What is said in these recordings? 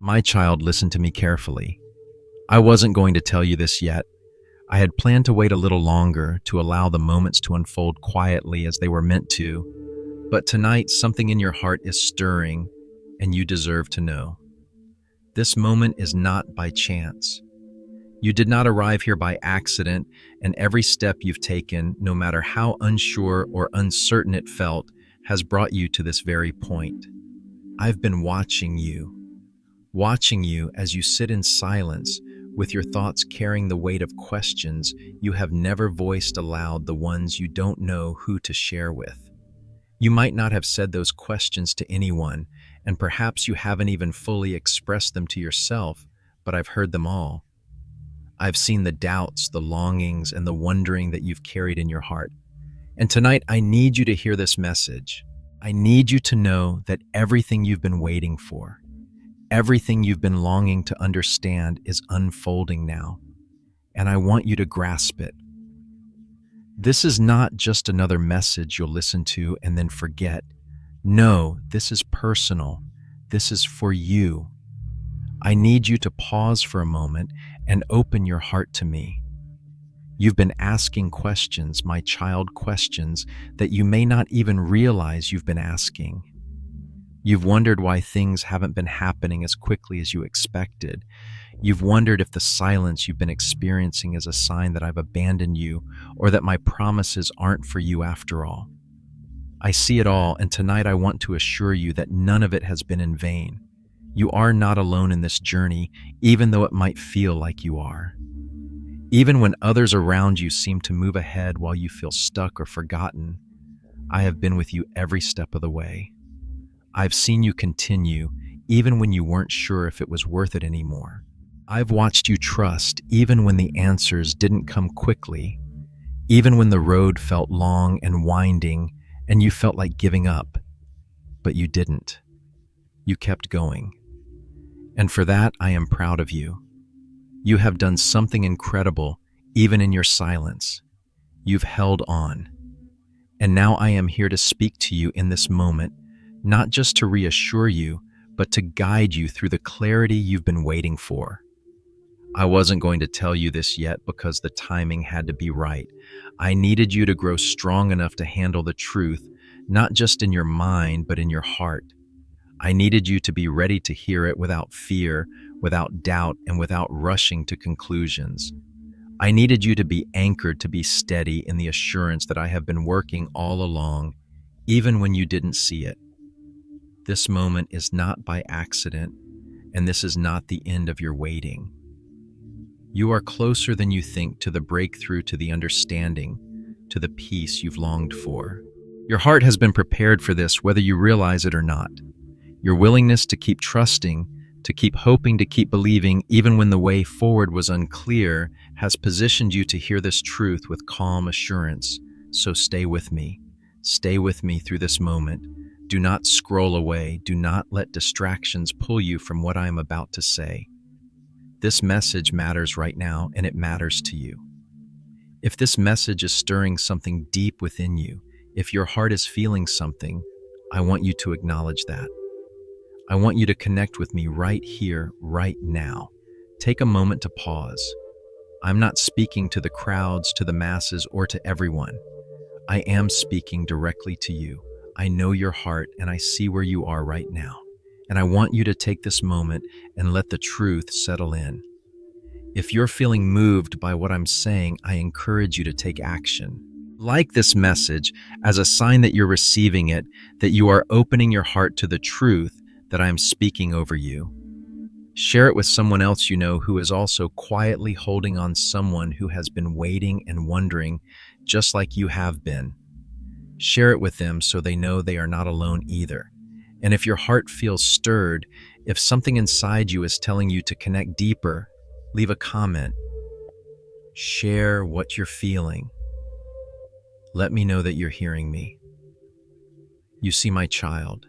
My child, listen to me carefully. I wasn't going to tell you this yet. I had planned to wait a little longer to allow the moments to unfold quietly as they were meant to. But tonight, something in your heart is stirring, and you deserve to know. This moment is not by chance. You did not arrive here by accident, and every step you've taken, no matter how unsure or uncertain it felt, has brought you to this very point. I've been watching you as you sit in silence, with your thoughts carrying the weight of questions you have never voiced aloud, the ones you don't know who to share with. You might not have said those questions to anyone, and perhaps you haven't even fully expressed them to yourself, but I've heard them all. I've seen the doubts, the longings, and the wondering that you've carried in your heart. And tonight, I need you to hear this message. I need you to know that everything you've been waiting for, everything you've been longing to understand is unfolding now, and I want you to grasp it. This is not just another message you'll listen to and then forget. No, this is personal. This is for you. I need you to pause for a moment and open your heart to me. You've been asking questions, my child, questions that you may not even realize you've been asking. You've wondered why things haven't been happening as quickly as you expected. You've wondered if the silence you've been experiencing is a sign that I've abandoned you or that my promises aren't for you after all. I see it all, and tonight I want to assure you that none of it has been in vain. You are not alone in this journey, even though it might feel like you are. Even when others around you seem to move ahead while you feel stuck or forgotten, I have been with you every step of the way. I've seen you continue, even when you weren't sure if it was worth it anymore. I've watched you trust, even when the answers didn't come quickly, even when the road felt long and winding, and you felt like giving up. But you didn't. You kept going. And for that, I am proud of you. You have done something incredible, even in your silence. You've held on. And now I am here to speak to you in this moment, not just to reassure you, but to guide you through the clarity you've been waiting for. I wasn't going to tell you this yet because the timing had to be right. I needed you to grow strong enough to handle the truth, not just in your mind, but in your heart. I needed you to be ready to hear it without fear, without doubt, and without rushing to conclusions. I needed you to be anchored, to be steady in the assurance that I have been working all along, even when you didn't see it. This moment is not by accident, and this is not the end of your waiting. You are closer than you think to the breakthrough, to the understanding, to the peace you've longed for. Your heart has been prepared for this, whether you realize it or not. Your willingness to keep trusting, to keep hoping, to keep believing, even when the way forward was unclear, has positioned you to hear this truth with calm assurance. So stay with me. Stay with me through this moment. Do not scroll away. Do not let distractions pull you from what I am about to say. This message matters right now, and it matters to you. If this message is stirring something deep within you, if your heart is feeling something, I want you to acknowledge that. I want you to connect with me right here, right now. Take a moment to pause. I'm not speaking to the crowds, to the masses, or to everyone. I am speaking directly to you. I know your heart, and I see where you are right now. And I want you to take this moment and let the truth settle in. If you're feeling moved by what I'm saying, I encourage you to take action. Like this message as a sign that you're receiving it, that you are opening your heart to the truth that I am speaking over you. Share it with someone else you know who is also quietly holding on, someone who has been waiting and wondering just like you have been. Share it with them so they know they are not alone either. And if your heart feels stirred, if something inside you is telling you to connect deeper, leave a comment. Share what you're feeling. Let me know that you're hearing me. You see, my child,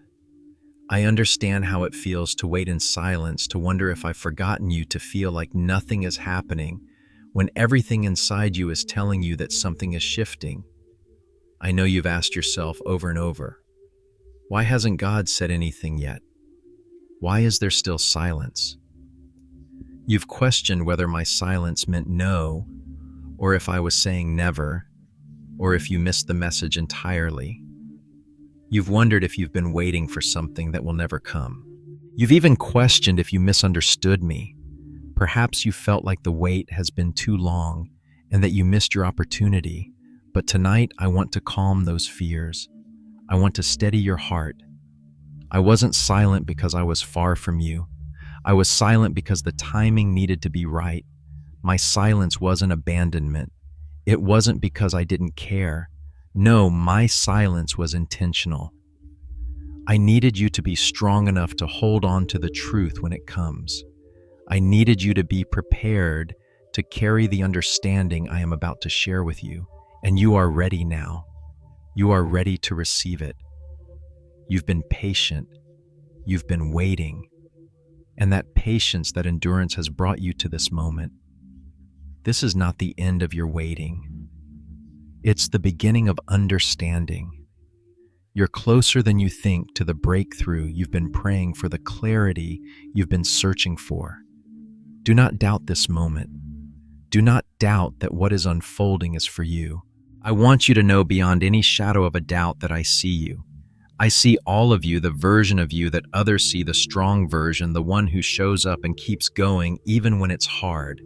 I understand how it feels to wait in silence, to wonder if I've forgotten you, to feel like nothing is happening when everything inside you is telling you that something is shifting. I know you've asked yourself over and over, why hasn't God said anything yet? Why is there still silence? You've questioned whether my silence meant no, or if I was saying never, or if you missed the message entirely. You've wondered if you've been waiting for something that will never come. You've even questioned if you misunderstood me. Perhaps you felt like the wait has been too long and that you missed your opportunity. But tonight, I want to calm those fears. I want to steady your heart. I wasn't silent because I was far from you. I was silent because the timing needed to be right. My silence wasn't abandonment. It wasn't because I didn't care. No, my silence was intentional. I needed you to be strong enough to hold on to the truth when it comes. I needed you to be prepared to carry the understanding I am about to share with you. And you are ready now. You are ready to receive it. You've been patient. You've been waiting. And that patience, that endurance has brought you to this moment. This is not the end of your waiting. It's the beginning of understanding. You're closer than you think to the breakthrough you've been praying for, the clarity you've been searching for. Do not doubt this moment. Do not doubt that what is unfolding is for you. I want you to know beyond any shadow of a doubt that I see you. I see all of you, the version of you that others see, the strong version, the one who shows up and keeps going even when it's hard.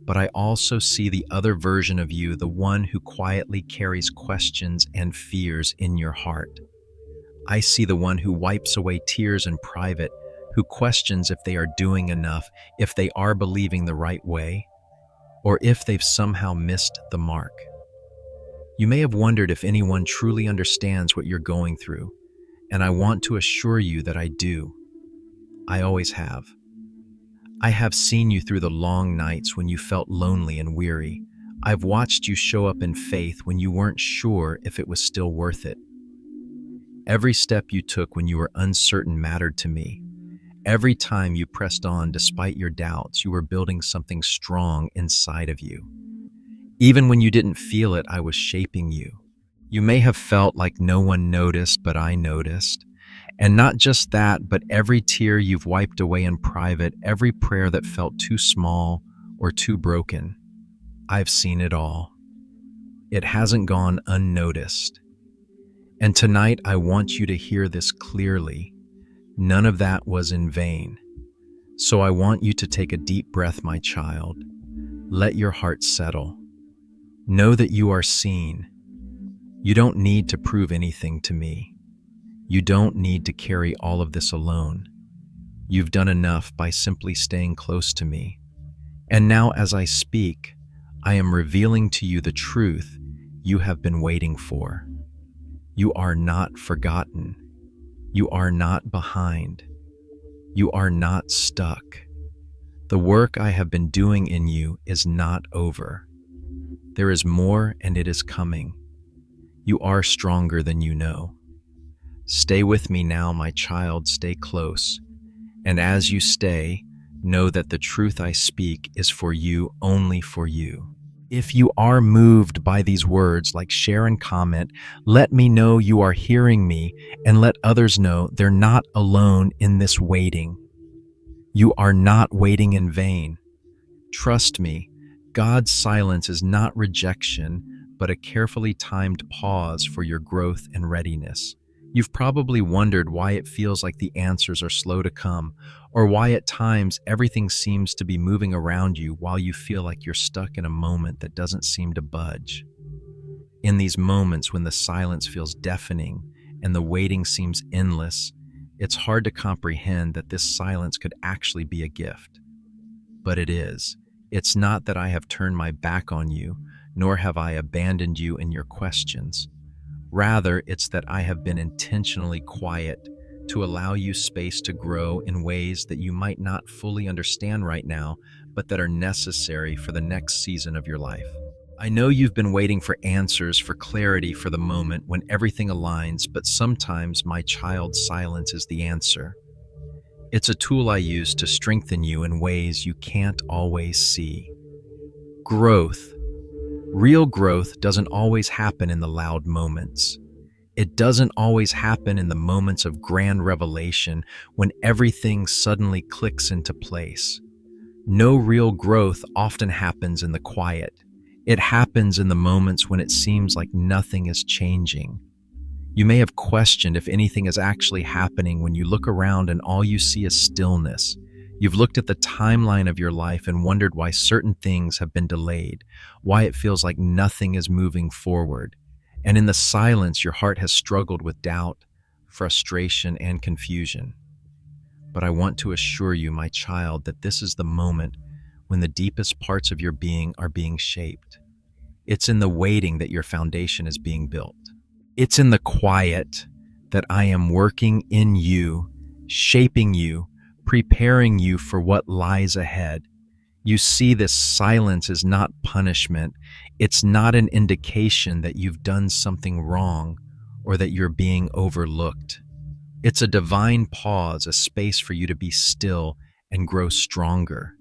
But I also see the other version of you, the one who quietly carries questions and fears in your heart. I see the one who wipes away tears in private, who questions if they are doing enough, if they are believing the right way, or if they've somehow missed the mark. You may have wondered if anyone truly understands what you're going through, and I want to assure you that I do. I always have. I have seen you through the long nights when you felt lonely and weary. I've watched you show up in faith when you weren't sure if it was still worth it. Every step you took when you were uncertain mattered to me. Every time you pressed on despite your doubts, you were building something strong inside of you. Even when you didn't feel it, I was shaping you. You may have felt like no one noticed, but I noticed. And not just that, but every tear you've wiped away in private, every prayer that felt too small or too broken. I've seen it all. It hasn't gone unnoticed. And tonight, I want you to hear this clearly. None of that was in vain. So I want you to take a deep breath, my child. Let your heart settle. Know that you are seen. You don't need to prove anything to me. You don't need to carry all of this alone. You've done enough by simply staying close to me. And now as I speak, I am revealing to you the truth you have been waiting for. You are not forgotten. You are not behind. You are not stuck. The work I have been doing in you is not over. There is more, and it is coming. You are stronger than you know. Stay with me now, my child, stay close. And as you stay, know that the truth I speak is for you, only for you. If you are moved by these words, like, share and comment, let me know you are hearing me, and let others know they're not alone in this waiting. You are not waiting in vain. Trust me, God's silence is not rejection, but a carefully timed pause for your growth and readiness. You've probably wondered why it feels like the answers are slow to come, or why at times everything seems to be moving around you while you feel like you're stuck in a moment that doesn't seem to budge. In these moments when the silence feels deafening and the waiting seems endless, it's hard to comprehend that this silence could actually be a gift. But it is. It's not that I have turned my back on you, nor have I abandoned you in your questions. Rather, it's that I have been intentionally quiet to allow you space to grow in ways that you might not fully understand right now, but that are necessary for the next season of your life. I know you've been waiting for answers, for clarity, for the moment when everything aligns, but sometimes, my child's silence is the answer. It's a tool I use to strengthen you in ways you can't always see. Growth. Real growth doesn't always happen in the loud moments. It doesn't always happen in the moments of grand revelation when everything suddenly clicks into place. No real growth often happens in the quiet. It happens in the moments when it seems like nothing is changing. You may have questioned if anything is actually happening when you look around and all you see is stillness. You've looked at the timeline of your life and wondered why certain things have been delayed, why it feels like nothing is moving forward. And in the silence, your heart has struggled with doubt, frustration, and confusion. But I want to assure you, my child, that this is the moment when the deepest parts of your being are being shaped. It's in the waiting that your foundation is being built. It's in the quiet that I am working in you, shaping you, preparing you for what lies ahead. You see, this silence is not punishment. It's not an indication that you've done something wrong or that you're being overlooked. It's a divine pause, a space for you to be still and grow stronger.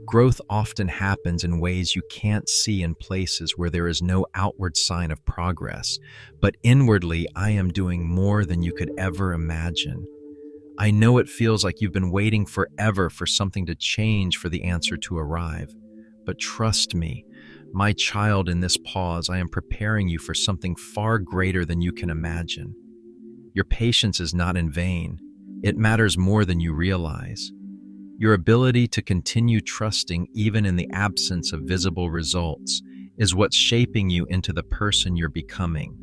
Growth often happens in ways you can't see, in places where there is no outward sign of progress, but inwardly I am doing more than you could ever imagine. I know it feels like you've been waiting forever for something to change, for the answer to arrive. But trust me, my child, in this pause, I am preparing you for something far greater than you can imagine. Your patience is not in vain. It matters more than you realize. Your ability to continue trusting even in the absence of visible results is what's shaping you into the person you're becoming.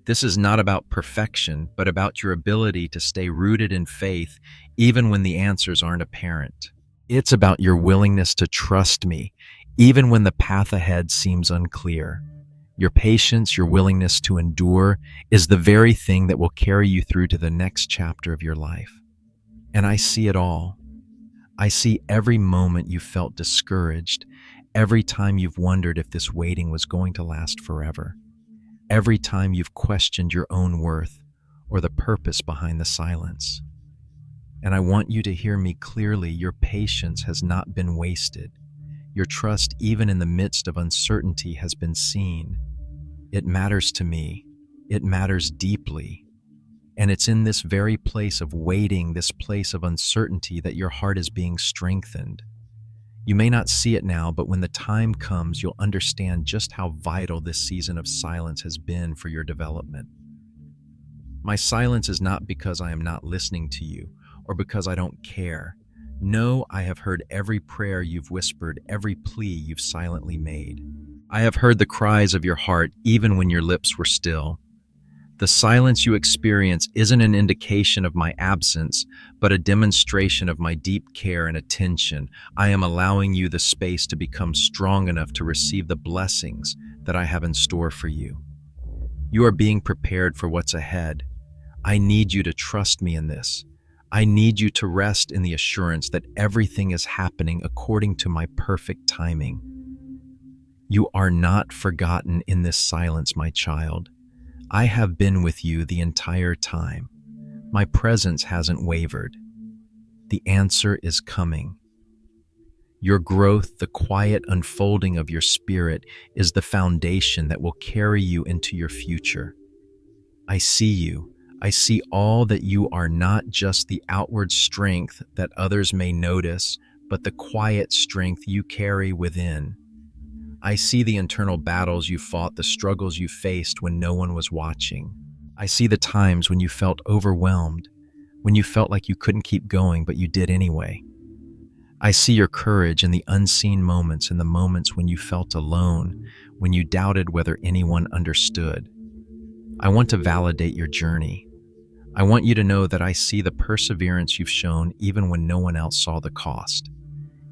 This is not about perfection, but about your ability to stay rooted in faith even when the answers aren't apparent. It's about your willingness to trust me even when the path ahead seems unclear. Your patience, your willingness to endure, is the very thing that will carry you through to the next chapter of your life. And I see it all. I see every moment you felt discouraged, every time you've wondered if this waiting was going to last forever, every time you've questioned your own worth or the purpose behind the silence. And I want you to hear me clearly. Your patience has not been wasted. Your trust, even in the midst of uncertainty, has been seen. It matters to me. It matters deeply. And it's in this very place of waiting, this place of uncertainty, that your heart is being strengthened. You may not see it now, but when the time comes, you'll understand just how vital this season of silence has been for your development. My silence is not because I am not listening to you or because I don't care. No, I have heard every prayer you've whispered, every plea you've silently made. I have heard the cries of your heart even when your lips were still. The silence you experience isn't an indication of my absence, but a demonstration of my deep care and attention. I am allowing you the space to become strong enough to receive the blessings that I have in store for you. You are being prepared for what's ahead. I need you to trust me in this. I need you to rest in the assurance that everything is happening according to my perfect timing. You are not forgotten in this silence, my child. I have been with you the entire time. My presence hasn't wavered. The answer is coming. Your growth, the quiet unfolding of your spirit, is the foundation that will carry you into your future. I see you. I see all that you are, not just the outward strength that others may notice, but the quiet strength you carry within. I see the internal battles you fought, the struggles you faced when no one was watching. I see the times when you felt overwhelmed, when you felt like you couldn't keep going, but you did anyway. I see your courage in the unseen moments, in the moments when you felt alone, when you doubted whether anyone understood. I want to validate your journey. I want you to know that I see the perseverance you've shown even when no one else saw the cost.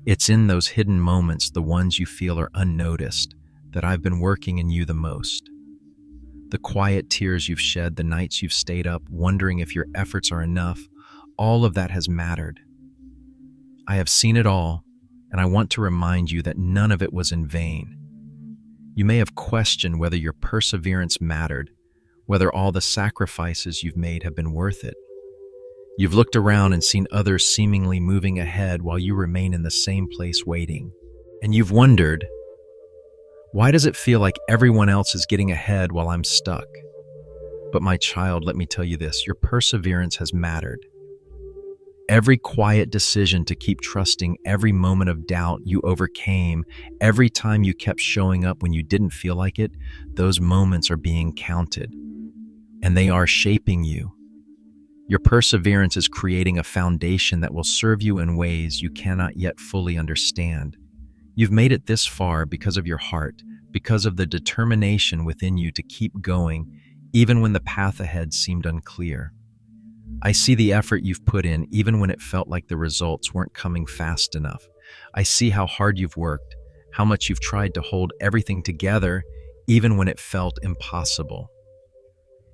It's in those hidden moments, the ones you feel are unnoticed, that I've been working in you the most. The quiet tears you've shed, the nights you've stayed up wondering if your efforts are enough, all of that has mattered. I have seen it all, and I want to remind you that none of it was in vain. You may have questioned whether your perseverance mattered, whether all the sacrifices you've made have been worth it. You've looked around and seen others seemingly moving ahead while you remain in the same place waiting. And you've wondered, why does it feel like everyone else is getting ahead while I'm stuck? But my child, let me tell you this, your perseverance has mattered. Every quiet decision to keep trusting, every moment of doubt you overcame, every time you kept showing up when you didn't feel like it, those moments are being counted, and they are shaping you. Your perseverance is creating a foundation that will serve you in ways you cannot yet fully understand. You've made it this far because of your heart, because of the determination within you to keep going, even when the path ahead seemed unclear. I see the effort you've put in, even when it felt like the results weren't coming fast enough. I see how hard you've worked, how much you've tried to hold everything together, even when it felt impossible.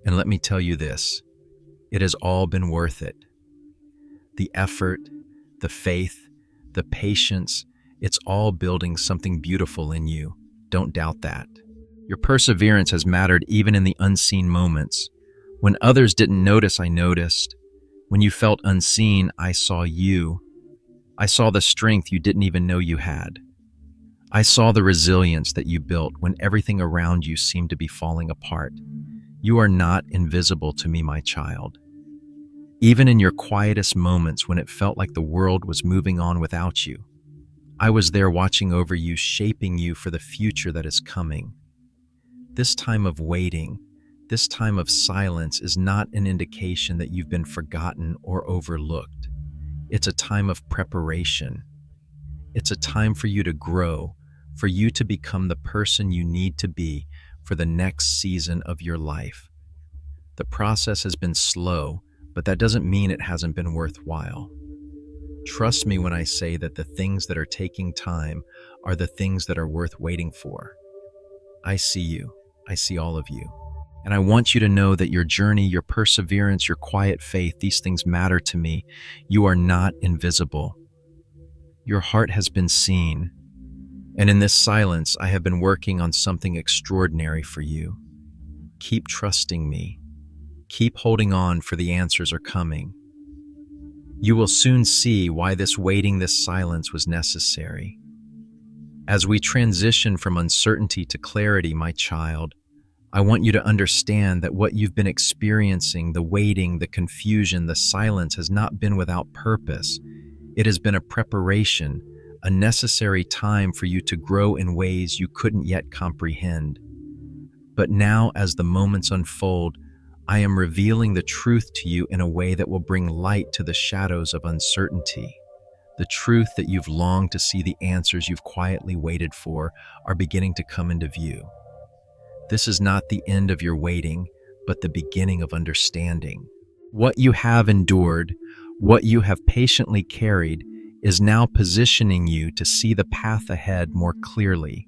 And let me tell you this, it has all been worth it. The effort, the faith, the patience, it's all building something beautiful in you. Don't doubt that. Your perseverance has mattered even in the unseen moments. When others didn't notice, I noticed. When you felt unseen, I saw you. I saw the strength you didn't even know you had. I saw the resilience that you built when everything around you seemed to be falling apart. You are not invisible to me, my child. Even in your quietest moments when it felt like the world was moving on without you, I was there watching over you, shaping you for the future that is coming. This time of waiting, this time of silence is not an indication that you've been forgotten or overlooked. It's a time of preparation. It's a time for you to grow, for you to become the person you need to be for the next season of your life. The process has been slow, but that doesn't mean it hasn't been worthwhile. Trust me when I say that the things that are taking time are the things that are worth waiting for. I see you. I see all of you. And I want you to know that your journey, your perseverance, your quiet faith, these things matter to me. You are not invisible. Your heart has been seen. And in this silence, I have been working on something extraordinary for you. Keep trusting me. Keep holding on, for the answers are coming. You will soon see why this waiting, this silence was necessary. As we transition from uncertainty to clarity, my child, I want you to understand that what you've been experiencing, the waiting, the confusion, the silence, has not been without purpose. It has been a preparation, a necessary time for you to grow in ways you couldn't yet comprehend. But now, as the moments unfold, I am revealing the truth to you in a way that will bring light to the shadows of uncertainty. The truth that you've longed to see, the answers you've quietly waited for, are beginning to come into view. This is not the end of your waiting, but the beginning of understanding. What you have endured, what you have patiently carried, is now positioning you to see the path ahead more clearly.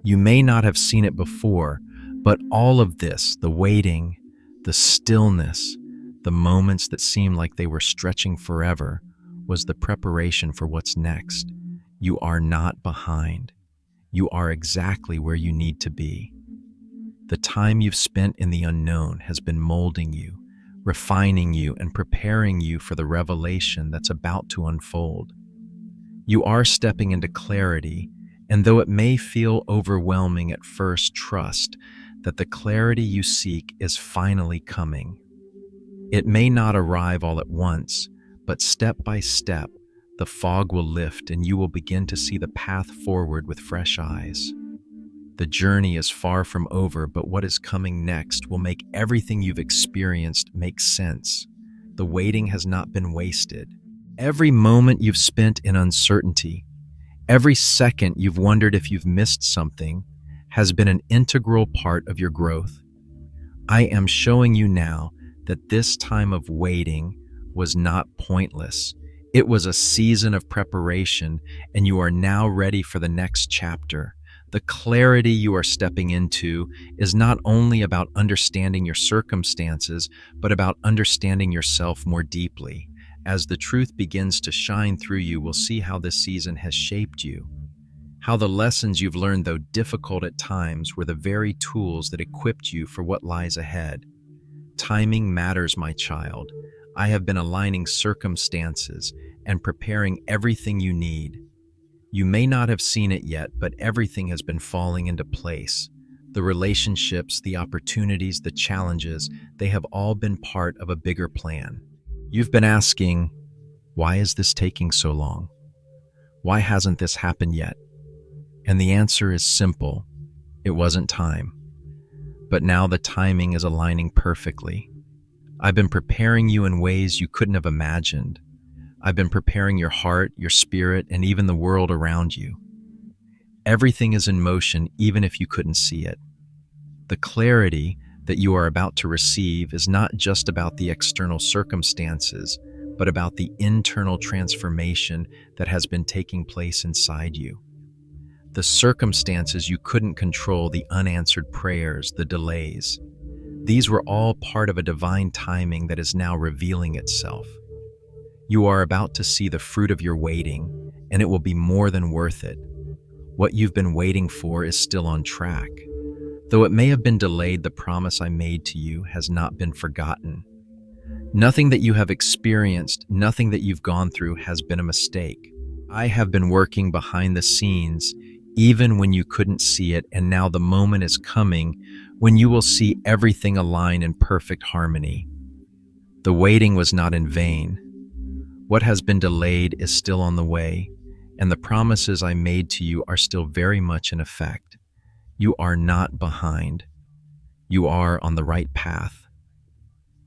You may not have seen it before, but all of this, the waiting, the stillness, the moments that seemed like they were stretching forever, was the preparation for what's next. You are not behind. You are exactly where you need to be. The time you've spent in the unknown has been molding you, refining you, and preparing you for the revelation that's about to unfold. You are stepping into clarity, and though it may feel overwhelming at first, trust that the clarity you seek is finally coming. It may not arrive all at once, but step by step, the fog will lift and you will begin to see the path forward with fresh eyes. The journey is far from over, but what is coming next will make everything you've experienced make sense. The waiting has not been wasted. Every moment you've spent in uncertainty, every second you've wondered if you've missed something, has been an integral part of your growth. I am showing you now that this time of waiting was not pointless. It was a season of preparation, and you are now ready for the next chapter. The clarity you are stepping into is not only about understanding your circumstances, but about understanding yourself more deeply. As the truth begins to shine through, you will see how this season has shaped you. How the lessons you've learned, though difficult at times, were the very tools that equipped you for what lies ahead. Timing matters, my child. I have been aligning circumstances and preparing everything you need. You may not have seen it yet, but everything has been falling into place. The relationships, the opportunities, the challenges, they have all been part of a bigger plan. You've been asking, why is this taking so long? Why hasn't this happened yet? And the answer is simple. It wasn't time. But now the timing is aligning perfectly. I've been preparing you in ways you couldn't have imagined. I've been preparing your heart, your spirit, and even the world around you. Everything is in motion, even if you couldn't see it. The clarity that you are about to receive is not just about the external circumstances, but about the internal transformation that has been taking place inside you. The circumstances you couldn't control, the unanswered prayers, the delays, these were all part of a divine timing that is now revealing itself. You are about to see the fruit of your waiting, and it will be more than worth it. What you've been waiting for is still on track. Though it may have been delayed, the promise I made to you has not been forgotten. Nothing that you have experienced, nothing that you've gone through has been a mistake. I have been working behind the scenes, even when you couldn't see it, and now the moment is coming when you will see everything align in perfect harmony. The waiting was not in vain. What has been delayed is still on the way, and the promises I made to you are still very much in effect. You are not behind. You are on the right path.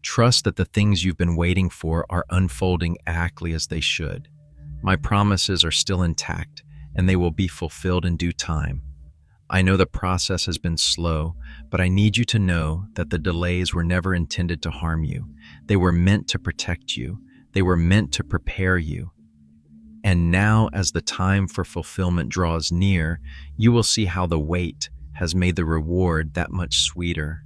Trust that the things you've been waiting for are unfolding exactly as they should. My promises are still intact, and they will be fulfilled in due time. I know the process has been slow, but I need you to know that the delays were never intended to harm you. They were meant to protect you. They were meant to prepare you. And now, as the time for fulfillment draws near, you will see how the wait has made the reward that much sweeter.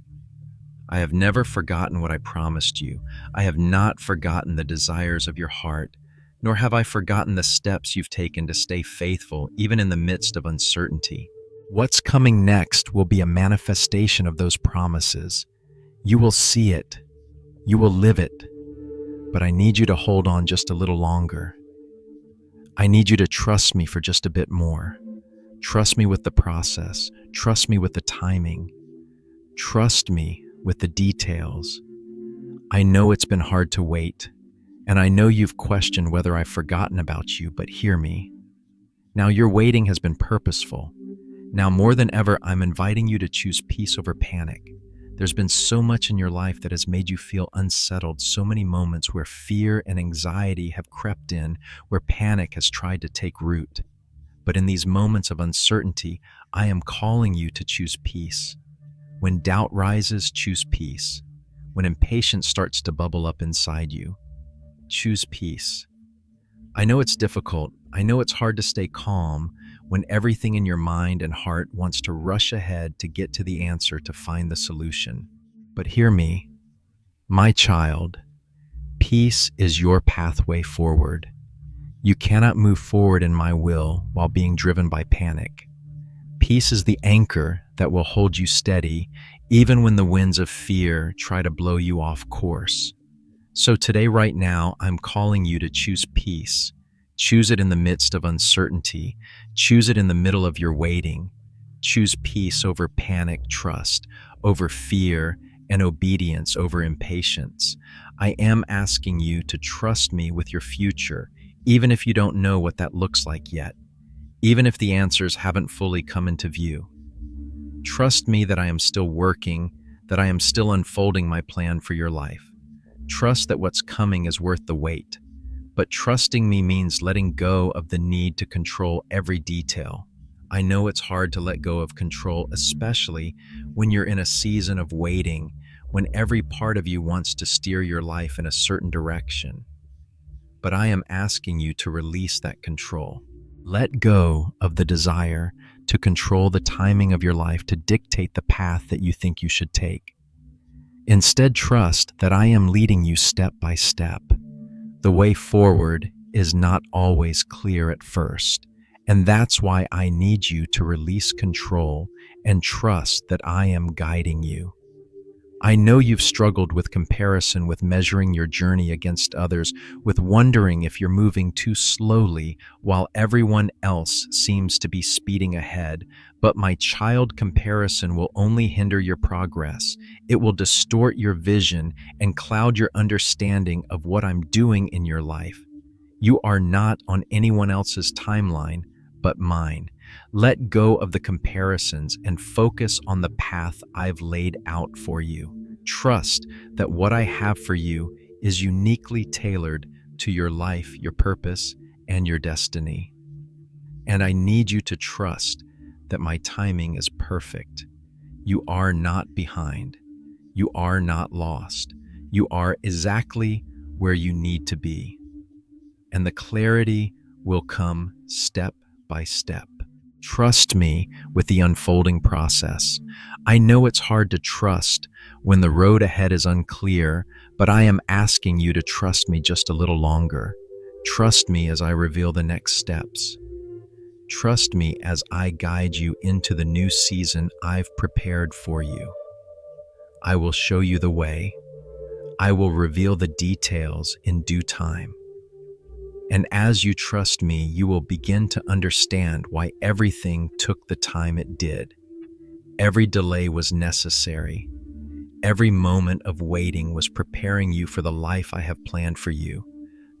I have never forgotten what I promised you. I have not forgotten the desires of your heart, nor have I forgotten the steps you've taken to stay faithful, even in the midst of uncertainty. What's coming next will be a manifestation of those promises. You will see it. You will live it. But I need you to hold on just a little longer. I need you to trust me for just a bit more. Trust me with the process. Trust me with the timing. Trust me with the details. I know it's been hard to wait, and I know you've questioned whether I've forgotten about you, but hear me. Now your waiting has been purposeful. Now more than ever, I'm inviting you to choose peace over panic. There's been so much in your life that has made you feel unsettled, so many moments where fear and anxiety have crept in, where panic has tried to take root. But in these moments of uncertainty, I am calling you to choose peace. When doubt rises, choose peace. When impatience starts to bubble up inside you, choose peace. I know it's difficult. I know it's hard to stay calm when everything in your mind and heart wants to rush ahead to get to the answer, to find the solution. But hear me, my child, peace is your pathway forward. You cannot move forward in my will while being driven by panic. Peace is the anchor that will hold you steady, even when the winds of fear try to blow you off course. So today, right now, I'm calling you to choose peace. Choose it in the midst of uncertainty. Choose it in the middle of your waiting. Choose peace over panic, trust over fear, and obedience over impatience. I am asking you to trust me with your future, even if you don't know what that looks like yet, even if the answers haven't fully come into view. Trust me that I am still working, that I am still unfolding my plan for your life. Trust that what's coming is worth the wait. But trusting me means letting go of the need to control every detail. I know it's hard to let go of control, especially when you're in a season of waiting, when every part of you wants to steer your life in a certain direction. But I am asking you to release that control. Let go of the desire to control the timing of your life, to dictate the path that you think you should take. Instead, trust that I am leading you step by step. The way forward is not always clear at first, and that's why I need you to release control and trust that I am guiding you. I know you've struggled with comparison, with measuring your journey against others, with wondering if you're moving too slowly while everyone else seems to be speeding ahead. But my child, comparison will only hinder your progress. It will distort your vision and cloud your understanding of what I'm doing in your life. You are not on anyone else's timeline but mine. Let go of the comparisons and focus on the path I've laid out for you. Trust that what I have for you is uniquely tailored to your life, your purpose, and your destiny. And I need you to trust that my timing is perfect. You are not behind. You are not lost. You are exactly where you need to be. And the clarity will come step by step. Trust me with the unfolding process. I know it's hard to trust when the road ahead is unclear, but I am asking you to trust me just a little longer. Trust me as I reveal the next steps. Trust me as I guide you into the new season I've prepared for you. I will show you the way. I will reveal the details in due time. And as you trust me, you will begin to understand why everything took the time it did. Every delay was necessary. Every moment of waiting was preparing you for the life I have planned for you.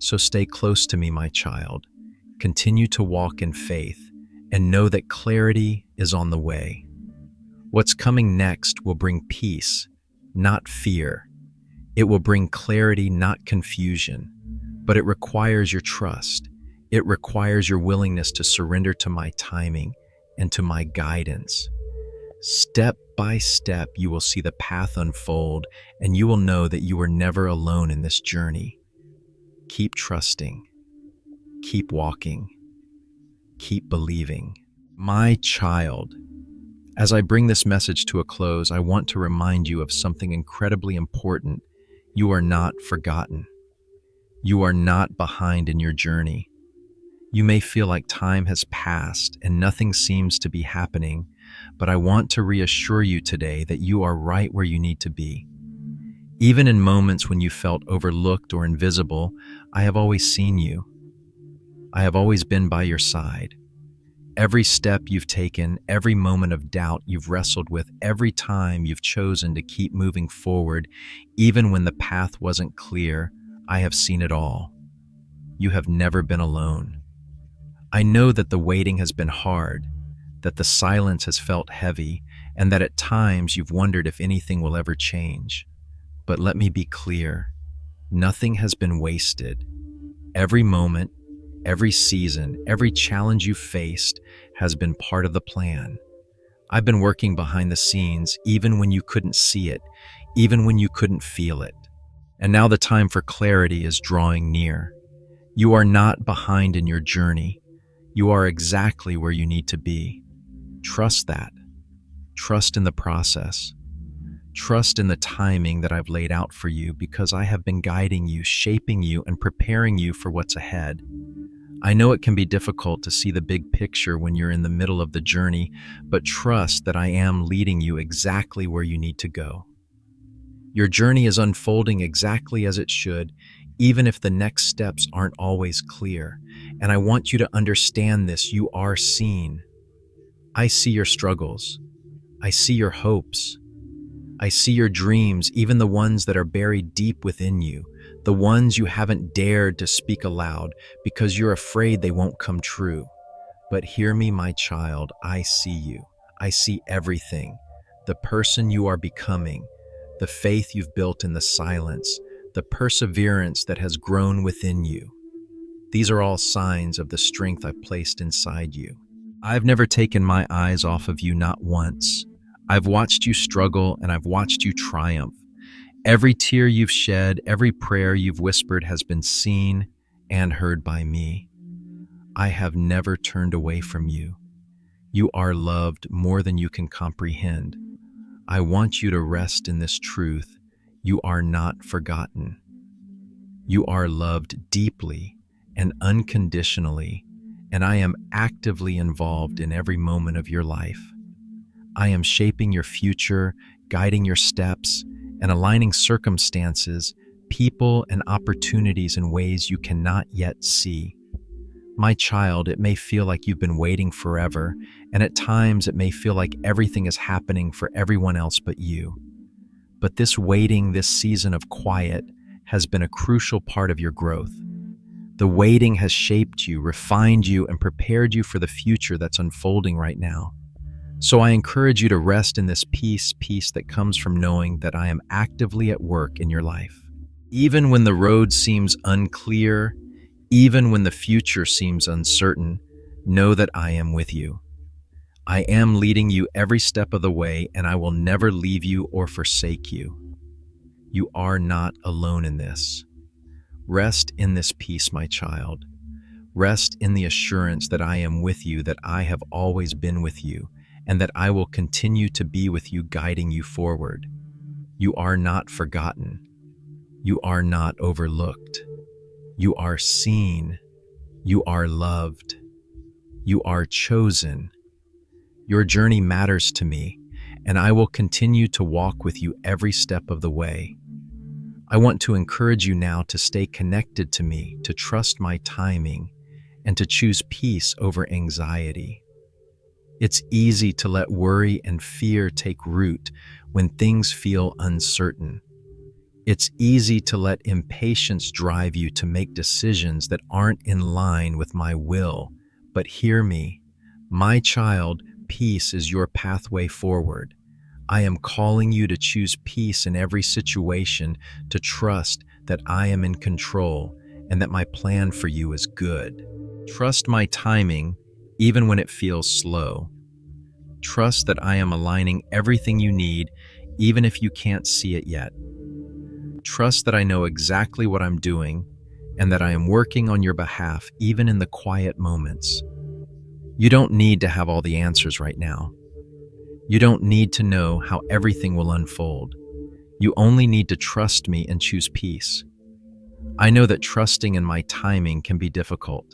So stay close to me, my child. Continue to walk in faith and know that clarity is on the way. What's coming next will bring peace, not fear. It will bring clarity, not confusion. But it requires your trust. It requires your willingness to surrender to my timing and to my guidance. Step by step, you will see the path unfold, and you will know that you are never alone in this journey. Keep trusting. Keep walking. Keep believing. My child, as I bring this message to a close, I want to remind you of something incredibly important. You are not forgotten. You are not behind in your journey. You may feel like time has passed and nothing seems to be happening, but I want to reassure you today that you are right where you need to be. Even in moments when you felt overlooked or invisible, I have always seen you. I have always been by your side. Every step you've taken, every moment of doubt you've wrestled with, every time you've chosen to keep moving forward, even when the path wasn't clear, I have seen it all. You have never been alone. I know that the waiting has been hard, that the silence has felt heavy, and that at times you've wondered if anything will ever change. But let me be clear, nothing has been wasted. Every moment, every season, every challenge you faced has been part of the plan. I've been working behind the scenes even when you couldn't see it, even when you couldn't feel it. And now the time for clarity is drawing near. You are not behind in your journey. You are exactly where you need to be. Trust that. Trust in the process. Trust in the timing that I've laid out for you, because I have been guiding you, shaping you, and preparing you for what's ahead. I know it can be difficult to see the big picture when you're in the middle of the journey, but trust that I am leading you exactly where you need to go. Your journey is unfolding exactly as it should, even if the next steps aren't always clear. And I want you to understand this. You are seen. I see your struggles. I see your hopes. I see your dreams, even the ones that are buried deep within you, the ones you haven't dared to speak aloud because you're afraid they won't come true. But hear me, my child, I see you. I see everything. The person you are becoming, the faith you've built in the silence, the perseverance that has grown within you. These are all signs of the strength I've placed inside you. I've never taken my eyes off of you, not once. I've watched you struggle and I've watched you triumph. Every tear you've shed, every prayer you've whispered has been seen and heard by me. I have never turned away from you. You are loved more than you can comprehend. I want you to rest in this truth. You are not forgotten. You are loved deeply and unconditionally, and I am actively involved in every moment of your life. I am shaping your future, guiding your steps, and aligning circumstances, people, and opportunities in ways you cannot yet see. My child, it may feel like you've been waiting forever, and at times it may feel like everything is happening for everyone else but you. But this waiting, this season of quiet, has been a crucial part of your growth. The waiting has shaped you, refined you, and prepared you for the future that's unfolding right now. So I encourage you to rest in this peace that comes from knowing that I am actively at work in your life. Even when the road seems unclear, even when the future seems uncertain, know that I am with you. I am leading you every step of the way, and I will never leave you or forsake you. You are not alone in this. Rest in this peace, my child. Rest in the assurance that I am with you, that I have always been with you, and that I will continue to be with you, guiding you forward. You are not forgotten. You are not overlooked. You are seen. You are loved. You are chosen. Your journey matters to me, and I will continue to walk with you every step of the way. I want to encourage you now to stay connected to me, to trust my timing, and to choose peace over anxiety. It's easy to let worry and fear take root when things feel uncertain. It's easy to let impatience drive you to make decisions that aren't in line with my will. But hear me, my child, peace is your pathway forward. I am calling you to choose peace in every situation, to trust that I am in control and that my plan for you is good. Trust my timing, even when it feels slow. Trust that I am aligning everything you need, even if you can't see it yet. Trust that I know exactly what I'm doing and that I am working on your behalf, even in the quiet moments. You don't need to have all the answers right now. You don't need to know how everything will unfold. You only need to trust me and choose peace. I know that trusting in my timing can be difficult,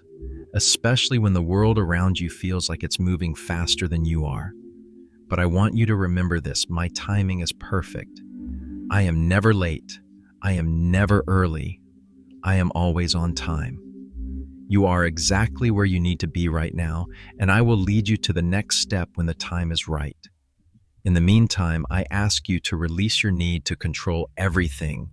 especially when the world around you feels like it's moving faster than you are. But I want you to remember this: my timing is perfect. I am never late. I am never early. I am always on time. You are exactly where you need to be right now, and I will lead you to the next step when the time is right. In the meantime, I ask you to release your need to control everything.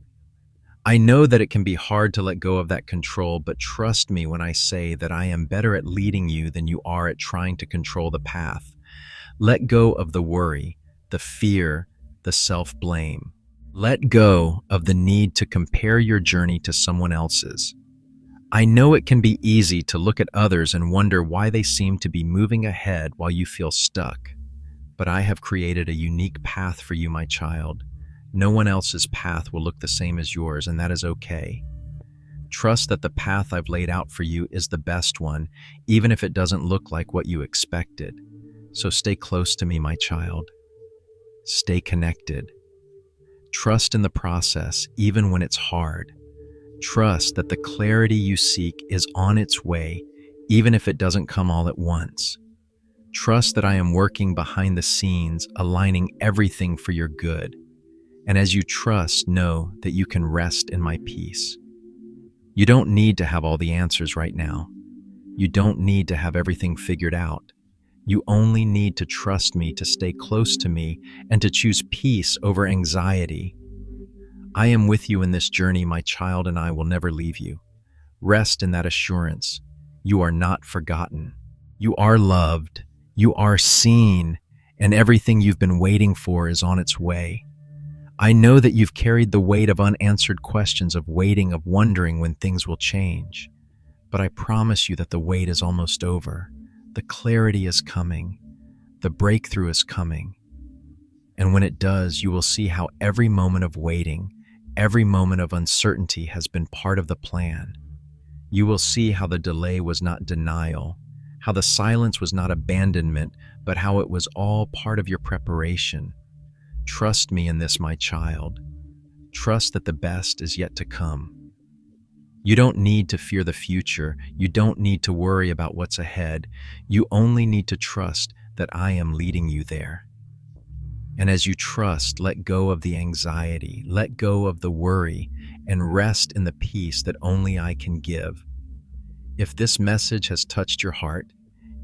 I know that it can be hard to let go of that control, but trust me when I say that I am better at leading you than you are at trying to control the path. Let go of the worry, the fear, the self-blame. Let go of the need to compare your journey to someone else's. I know it can be easy to look at others and wonder why they seem to be moving ahead while you feel stuck. But I have created a unique path for you, my child. No one else's path will look the same as yours, and that is okay. Trust that the path I've laid out for you is the best one, even if it doesn't look like what you expected. So stay close to me, my child. Stay connected. Trust in the process, even when it's hard. Trust that the clarity you seek is on its way, even if it doesn't come all at once. Trust that I am working behind the scenes, aligning everything for your good. And as you trust, know that you can rest in my peace. You don't need to have all the answers right now. You don't need to have everything figured out. You only need to trust me, to stay close to me, and to choose peace over anxiety. I am with you in this journey, my child, and I will never leave you. Rest in that assurance. You are not forgotten. You are loved. You are seen, and everything you've been waiting for is on its way. I know that you've carried the weight of unanswered questions, of waiting, of wondering when things will change. But I promise you that the wait is almost over. The clarity is coming. The breakthrough is coming. And when it does, you will see how every moment of waiting, every moment of uncertainty has been part of the plan. You will see how the delay was not denial, how the silence was not abandonment, but how it was all part of your preparation. Trust me in this, my child. Trust that the best is yet to come. You don't need to fear the future. You don't need to worry about what's ahead. You only need to trust that I am leading you there. And as you trust, let go of the anxiety, let go of the worry, and rest in the peace that only I can give. If this message has touched your heart,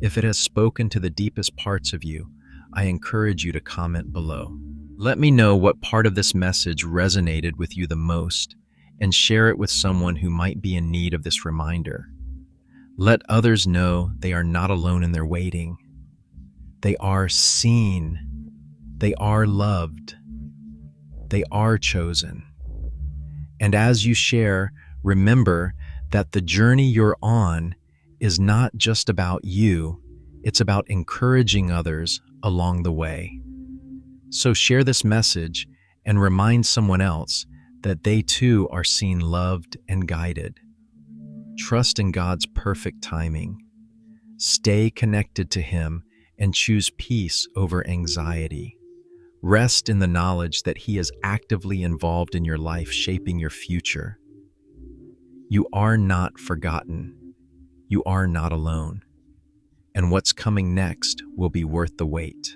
if it has spoken to the deepest parts of you, I encourage you to comment below. Let me know what part of this message resonated with you the most, and share it with someone who might be in need of this reminder. Let others know they are not alone in their waiting. They are seen. They are loved. They are chosen. And as you share, remember that the journey you're on is not just about you, it's about encouraging others along the way. So share this message and remind someone else that they too are seen, loved, and guided. Trust in God's perfect timing. Stay connected to Him and choose peace over anxiety. Rest in the knowledge that He is actively involved in your life, shaping your future. You are not forgotten. You are not alone. And what's coming next will be worth the wait.